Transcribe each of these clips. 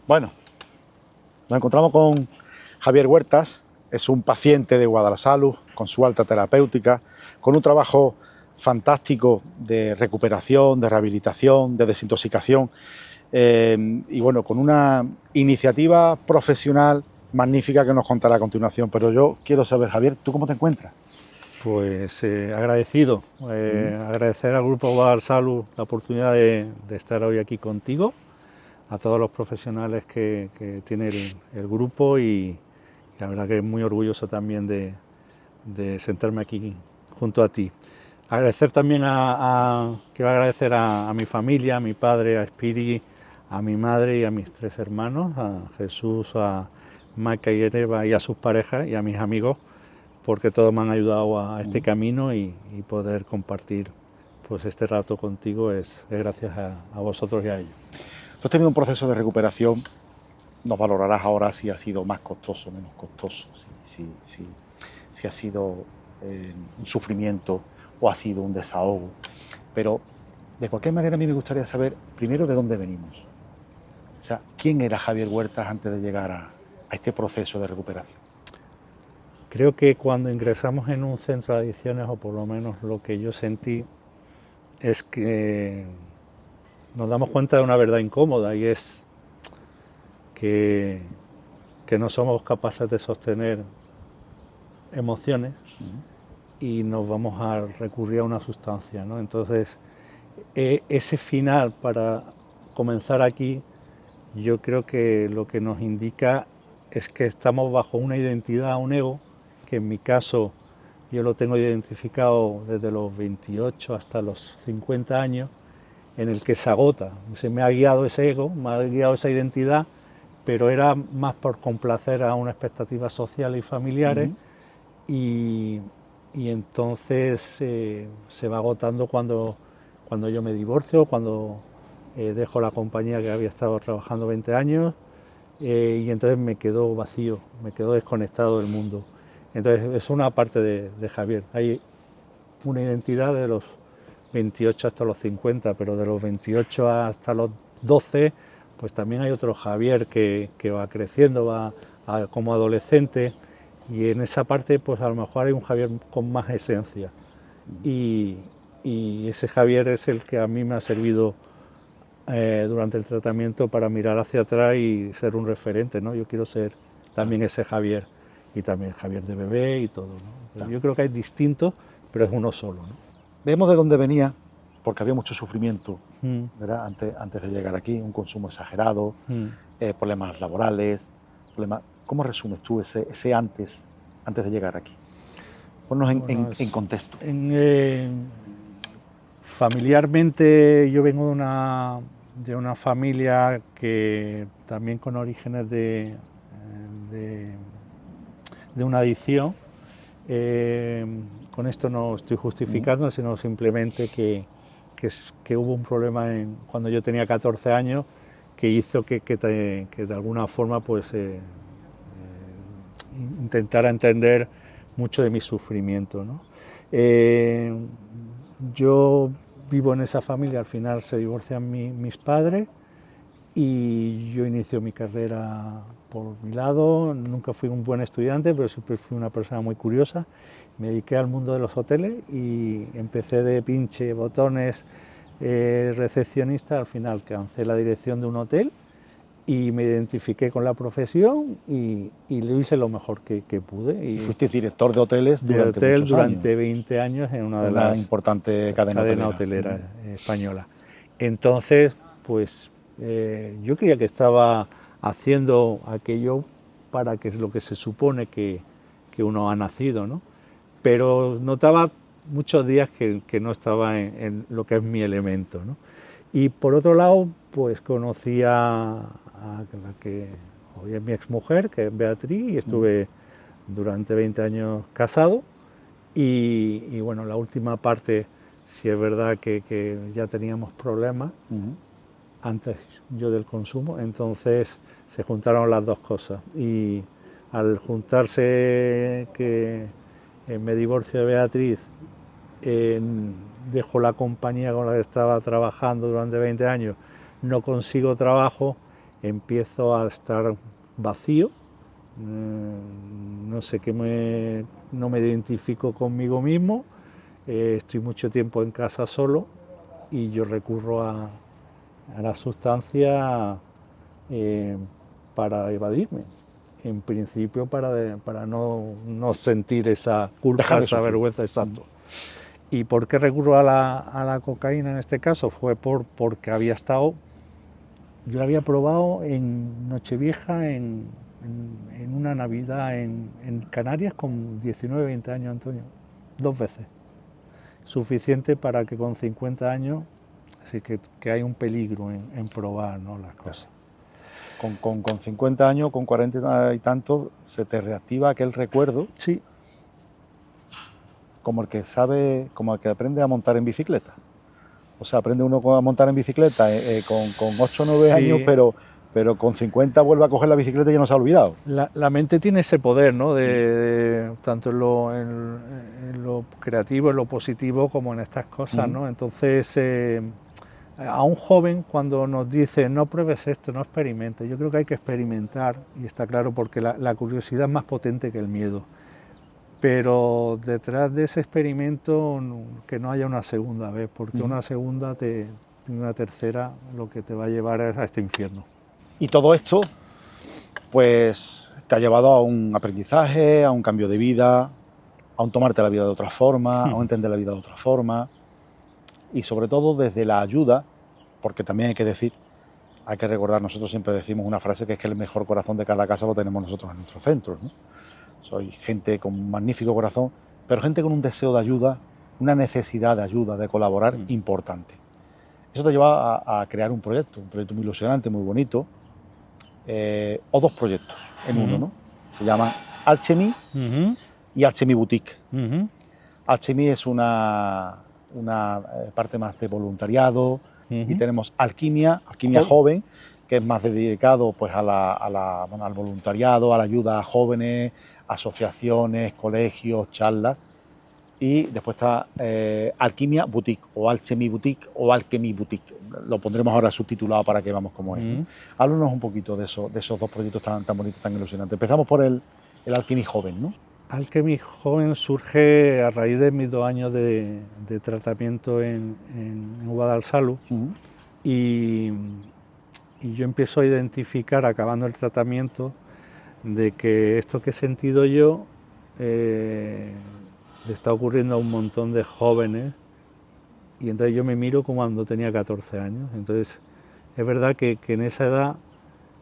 Bueno, nos encontramos con Javier Huertas, es un paciente de Guadalasalud con su alta terapéutica, con un trabajo fantástico de recuperación, de rehabilitación, de desintoxicación y bueno, con una iniciativa profesional magnífica que nos contará a continuación. Pero yo quiero saber, Javier, ¿tú cómo te encuentras? Pues agradecido, agradecer al Grupo Guadalasalud la oportunidad de estar hoy aquí contigo, a todos los profesionales que tiene el grupo y la verdad que muy orgulloso también de sentarme aquí junto a ti. Agradecer también quiero agradecer a mi familia, a mi padre, a Espiri, a mi madre y a mis 3 hermanos, a Jesús, a Maca y Eva y a sus parejas y a mis amigos, porque todos me han ayudado a este camino y poder compartir pues este rato contigo es gracias a vosotros y a ellos. Tú has tenido un proceso de recuperación, nos valorarás ahora si ha sido más costoso o menos costoso, si ha sido un sufrimiento o ha sido un desahogo, pero de cualquier manera a mí me gustaría saber primero de dónde venimos. O sea, ¿quién era Javier Huertas antes de llegar a este proceso de recuperación? Creo que cuando ingresamos en un centro de adicciones, o por lo menos lo que yo sentí, es que nos damos cuenta de una verdad incómoda y es que no somos capaces de sostener emociones y nos vamos a recurrir a una sustancia, ¿no? Entonces, ese final para comenzar aquí, yo creo que lo que nos indica es que estamos bajo una identidad, un ego, que en mi caso yo lo tengo identificado desde los 28 hasta los 50 años, en el que se agota. Se me ha guiado ese ego, me ha guiado esa identidad, pero era más por complacer a unas expectativas sociales y familiares y entonces se va agotando cuando yo me divorcio, cuando dejo la compañía que había estado trabajando 20 años y entonces me quedo vacío, me quedo desconectado del mundo. Entonces es una parte de Javier. Hay una identidad de los 28 hasta los 50, pero de los 28 hasta los 12, pues también hay otro Javier que va creciendo, como adolescente, y en esa parte pues a lo mejor hay un Javier con más esencia. Y ese Javier es el que a mí me ha servido durante el tratamiento para mirar hacia atrás y ser un referente, ¿no? Yo quiero ser también ese Javier, y también Javier de bebé y todo, ¿no? Yo creo que hay distintos, pero es uno solo, ¿no? Vemos de dónde venía, porque había mucho sufrimiento, ¿verdad? Antes de llegar aquí, un consumo exagerado, problemas laborales, ¿Cómo resumes tú ese antes de llegar aquí? Ponnos en contexto. Familiarmente yo vengo de una familia que también con orígenes de una adicción. Con esto no estoy justificando, sino simplemente que hubo un problema cuando yo tenía 14 años que hizo que de alguna forma pues intentara entender mucho de mi sufrimiento, ¿no? Yo vivo en esa familia, al final se divorcian mis padres y yo inicio mi carrera por mi lado. Nunca fui un buen estudiante, pero siempre fui una persona muy curiosa. Me dediqué al mundo de los hoteles y empecé de pinche, botones, recepcionista. Al final alcancé la dirección de un hotel y me identifiqué con la profesión y lo hice lo mejor que pude. Y fuiste director de hoteles durante 20 años en una de las importante cadena hotelera española. Entonces, pues yo creía que estaba haciendo aquello para que es lo que se supone que uno ha nacido, ¿no? Pero notaba muchos días que no estaba en lo que es mi elemento, ¿no? Y por otro lado, pues conocí a la que hoy es mi exmujer, que es Beatriz, y estuve durante 20 años casado. Y bueno, la última parte, sí es verdad que ya teníamos problemas, antes yo del consumo, entonces se juntaron las dos cosas. Y al juntarse que me divorcio de Beatriz, dejo la compañía con la que estaba trabajando durante 20 años, no consigo trabajo empiezo a estar vacío, no sé no me identifico conmigo mismo, estoy mucho tiempo en casa solo y yo recurro a la sustancia para evadirme. En principio para no sentir esa culpa, esa vergüenza, exacto. ¿Y por qué recurro a la cocaína en este caso? Fue porque había estado, yo la había probado en Nochevieja, en una Navidad en Canarias con 19, 20 años, Antonio, 2 veces. Suficiente para que con 50 años, así que hay un peligro en probar, ¿no?, las cosas. Con 50 años, con 40 y tantos, se te reactiva aquel recuerdo. Sí. Como el que aprende a montar en bicicleta. O sea, aprende uno a montar en bicicleta con 8 o 9 Sí. años, pero con 50 vuelve a coger la bicicleta y ya no se ha olvidado. La mente tiene ese poder, ¿no?, tanto en lo creativo, en lo positivo, como en estas cosas, ¿no? Entonces, a un joven, cuando nos dice no pruebes esto, no experimentes, yo creo que hay que experimentar, y está claro, porque la curiosidad es más potente que el miedo. Pero detrás de ese experimento, que no haya una segunda vez, porque una segunda y una tercera lo que te va a llevar es a este infierno. Y todo esto, pues, te ha llevado a un aprendizaje, a un cambio de vida, a un tomarte la vida de otra forma, a un entender la vida de otra forma, y sobre todo desde la ayuda, porque también hay que recordar, nosotros siempre decimos una frase que es que el mejor corazón de cada casa lo tenemos nosotros en nuestros centros, ¿no? Soy gente con un magnífico corazón, pero gente con un deseo de ayuda, una necesidad de ayuda, de colaborar importante. Eso te lleva a crear un proyecto muy ilusionante, muy bonito, o 2 proyectos en uno, ¿no? Se llaman Alchemy y Alchemy Boutique. Alchemy es una parte más de voluntariado, y tenemos Alquimia Joven, que es más dedicado, pues, al voluntariado, a la ayuda a jóvenes, asociaciones, colegios, charlas. Y después está Alquimia Boutique, o Alchemy Boutique, o Alchemy Boutique. Lo pondremos ahora subtitulado para que veamos cómo es, ¿no? Háblanos un poquito de esos 2 proyectos tan bonitos, tan ilusionantes. Empezamos por el Alchemy Joven, ¿no? Alchemy Joven surge a raíz de mis 2 años de tratamiento en Guadalsalud, y yo empiezo a identificar, acabando el tratamiento, de que esto que he sentido yo le está ocurriendo a un montón de jóvenes, y entonces yo me miro como cuando tenía 14 años. Entonces es verdad que en esa edad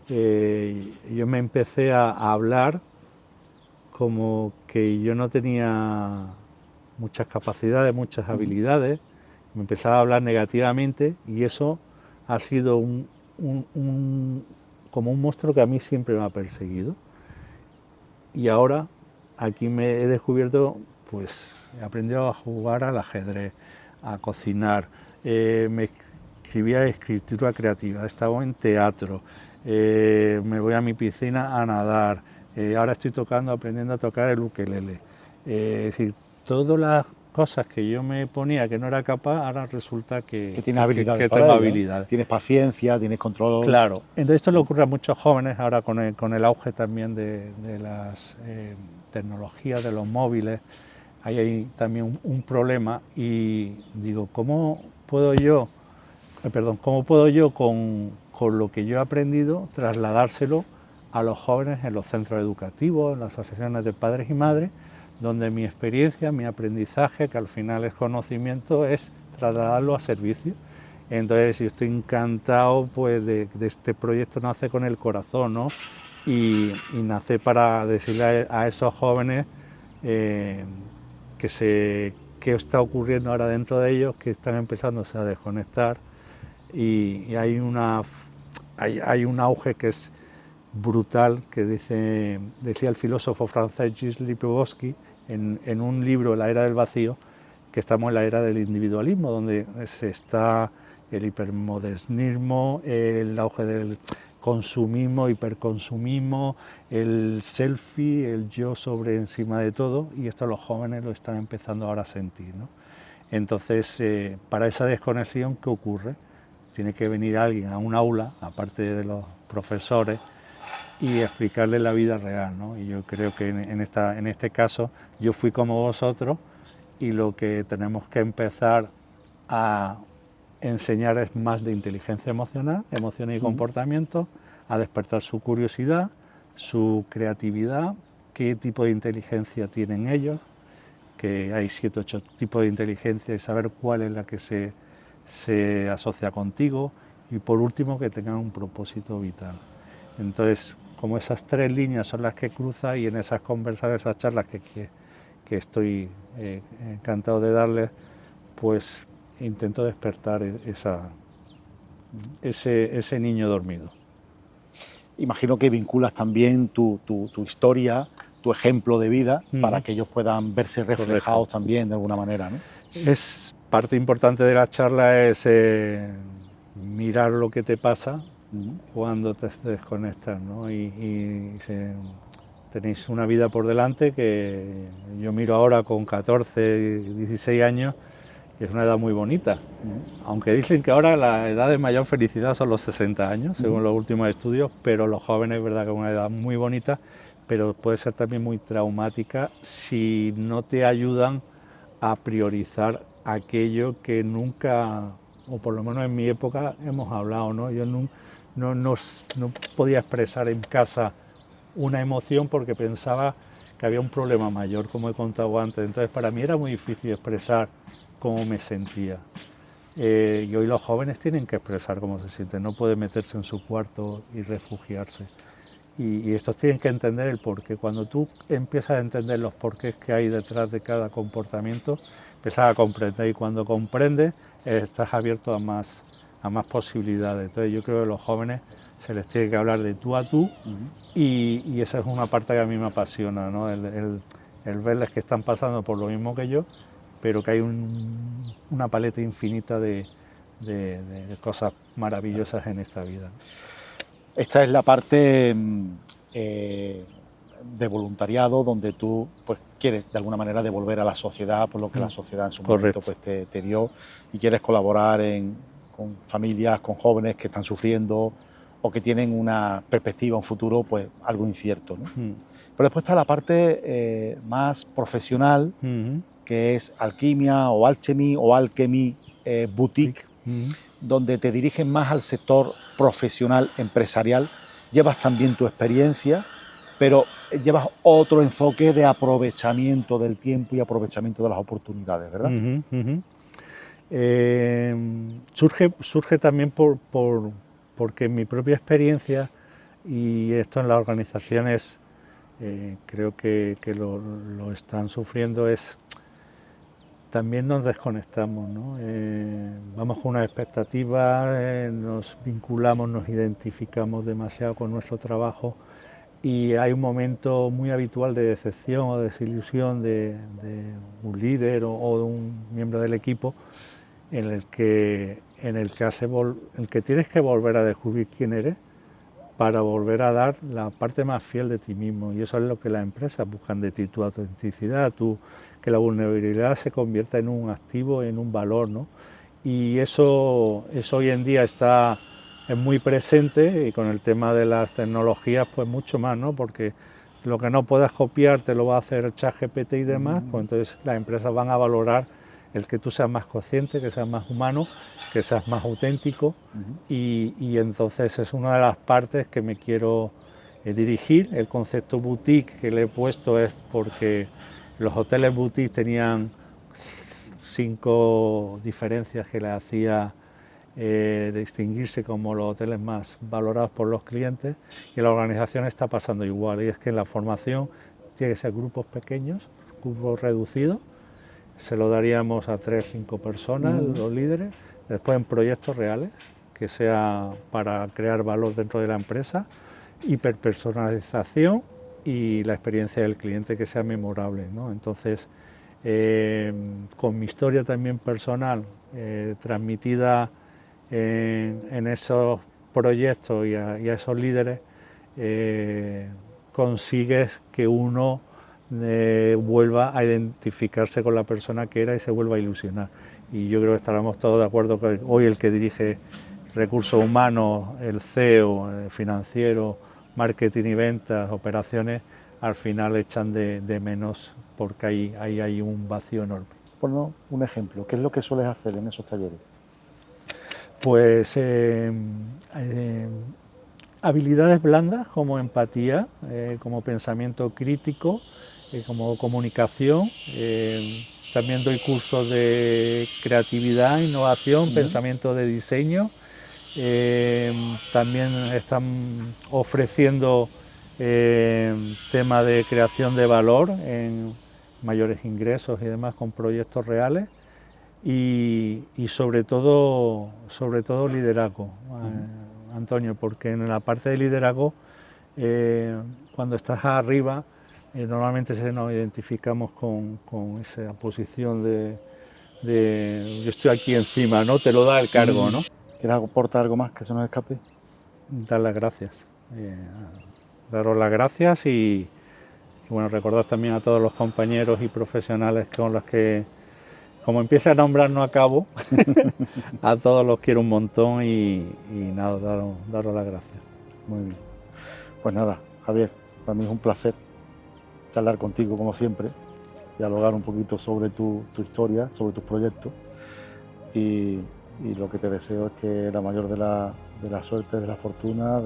yo me empecé a hablar como que yo no tenía muchas capacidades, muchas habilidades, me empezaba a hablar negativamente, y eso ha sido como un monstruo que a mí siempre me ha perseguido. Y ahora aquí me he descubierto, pues he aprendido a jugar al ajedrez, a cocinar, me escribía escritura creativa, he estado en teatro, me voy a mi piscina a nadar, ahora estoy aprendiendo a tocar el ukelele. Es decir, todas las cosas que yo me ponía que no era capaz, ahora resulta que tienes habilidades, que tengo habilidades. Tienes paciencia, tienes control. Claro, entonces esto le ocurre a muchos jóvenes ahora con el auge también de las tecnologías, de los móviles. Ahí hay también un problema, y digo, ¿cómo puedo yo con lo que yo he aprendido trasladárselo a los jóvenes en los centros educativos, en las asociaciones de padres y madres, donde mi experiencia, mi aprendizaje, que al final es conocimiento, es trasladarlo a servicio? Entonces yo estoy encantado, pues, de este proyecto. Nace con el corazón, ¿no? Y nace para decirle a esos jóvenes qué está ocurriendo ahora dentro de ellos, que están empezándose a desconectar, y hay un auge que es brutal, que decía el filósofo francés Gilles Lipovetsky en un libro, La era del vacío, que estamos en la era del individualismo, donde está el hipermodernismo, el auge del consumismo, hiperconsumismo, el selfie, el yo sobre encima de todo, y esto los jóvenes lo están empezando ahora a sentir, ¿no? Entonces, para esa desconexión, ¿qué ocurre? tiene que venir alguien a un aula, aparte de los profesores, y explicarle la vida real, ¿no? Y yo creo que en este caso yo fui como vosotros, y lo que tenemos que empezar a enseñar es más de inteligencia emocional, emociones y comportamiento, a despertar su curiosidad, su creatividad, qué tipo de inteligencia tienen ellos, que hay 7 o 8 tipos de inteligencia, y saber cuál es la que se asocia contigo, y por último que tengan un propósito vital. Entonces, como esas 3 líneas son las que cruza, y en esas conversaciones, esas charlas que estoy encantado de darles, pues intento despertar ese niño dormido. Imagino que vinculas también tu historia, tu ejemplo de vida, para que ellos puedan verse reflejados también de alguna manera, ¿no? Es parte importante de la charla, es mirar lo que te pasa cuando te desconectas, ¿no? Tenéis una vida por delante que yo miro ahora con 14, 16 años, y es una edad muy bonita. Aunque dicen que ahora la edad de mayor felicidad son los 60 años, según los últimos estudios, pero los jóvenes es verdad que es una edad muy bonita, pero puede ser también muy traumática si no te ayudan a priorizar aquello que nunca, o por lo menos en mi época, hemos hablado, ¿no? Yo no podía expresar en casa una emoción porque pensaba que había un problema mayor, como he contado antes. Entonces para mí era muy difícil expresar cómo me sentía. Y hoy los jóvenes tienen que expresar cómo se sienten, no pueden meterse en su cuarto y refugiarse. Y estos tienen que entender el porqué. Cuando tú empiezas a entender los porqués que hay detrás de cada comportamiento, empiezas a comprender, y cuando comprendes estás abierto a más posibilidades. Entonces yo creo que a los jóvenes se les tiene que hablar de tú a tú, y esa es una parte que a mí me apasiona, ¿no? El verles que están pasando por lo mismo que yo, pero que hay una paleta infinita de cosas maravillosas en esta vida. Esta es la parte de voluntariado donde tú pues quieres de alguna manera devolver a la sociedad por lo que la sociedad en su momento pues, te dio, y quieres colaborar con familias, con jóvenes que están sufriendo o que tienen una perspectiva, un futuro pues algo incierto, ¿no? Pero después está la parte más profesional, que es Alquimia o Alchemy o Alchemy Boutique, donde te dirigen más al sector profesional, empresarial. Llevas también tu experiencia, pero llevas otro enfoque de aprovechamiento del tiempo y aprovechamiento de las oportunidades, ¿verdad? Surge también porque en mi propia experiencia, y esto en las organizaciones creo que lo están sufriendo, es también nos desconectamos, ¿no? Vamos con una expectativa, nos vinculamos, nos identificamos demasiado con nuestro trabajo, y hay un momento muy habitual de decepción o desilusión de un líder o de un miembro del equipo, en el que tienes que volver a descubrir quién eres para volver a dar la parte más fiel de ti mismo, y eso es lo que las empresas buscan de ti, tu autenticidad, que la vulnerabilidad se convierta en un activo, en un valor, ¿no? Y eso hoy en día es muy presente, y con el tema de las tecnologías pues mucho más, ¿no? Porque lo que no puedas copiar te lo va a hacer el ChatGPT y demás, pues entonces las empresas van a valorar el que tú seas más consciente, que seas más humano, que seas más auténtico, y entonces es una de las partes que me quiero dirigir. El concepto boutique que le he puesto es porque los hoteles boutique tenían 5 diferencias que les hacía distinguirse como los hoteles más valorados por los clientes, y en la organización está pasando igual, y es que en la formación tiene que ser grupos pequeños, grupos reducidos. Se lo daríamos a 3 o 5 personas, los líderes. Después en proyectos reales, que sea para crear valor dentro de la empresa, hiperpersonalización y la experiencia del cliente que sea memorable, ¿no? Entonces, con mi historia también personal, transmitida en esos proyectos y a esos líderes, consigues que uno vuelva a identificarse con la persona que era y se vuelva a ilusionar. Y yo creo que estaremos todos de acuerdo que hoy el que dirige recursos humanos, el CEO, el financiero, marketing y ventas, operaciones, al final echan de menos porque ahí hay un vacío enorme. Ponnos un ejemplo, ¿qué es lo que sueles hacer en esos talleres? Pues habilidades blandas como empatía, como pensamiento crítico, como comunicación. También doy cursos de creatividad, innovación, pensamiento de diseño. También están ofreciendo tema de creación de valor en mayores ingresos y demás con proyectos reales. Y sobre todo liderazgo, Antonio, porque en la parte de liderazgo, cuando estás arriba, normalmente nos identificamos con esa posición de yo estoy aquí encima, ¿no? Te lo da el cargo, ¿no? ¿Quieres aportar algo más que se nos escape? Dar las gracias, daros las gracias y bueno, recordad también a todos los compañeros y profesionales con los que, como empiece a nombrar no acabo, a todos los quiero un montón y nada, daros las gracias. Muy bien. Pues nada, Javier, para mí es un placer charlar contigo como siempre, dialogar un poquito sobre tu historia, sobre tus proyectos y lo que te deseo es que la mayor de la suerte, de la fortuna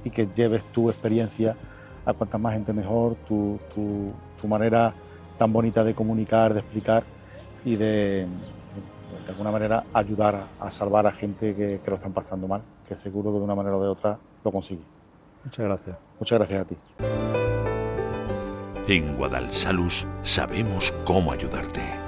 y que lleves tu experiencia a cuanta más gente mejor, tu manera tan bonita de comunicar, de explicar y de alguna manera ayudar a salvar a gente que lo están pasando mal, que seguro que de una manera o de otra lo consigue. Muchas gracias. Muchas gracias a ti. En Guadalsalus sabemos cómo ayudarte.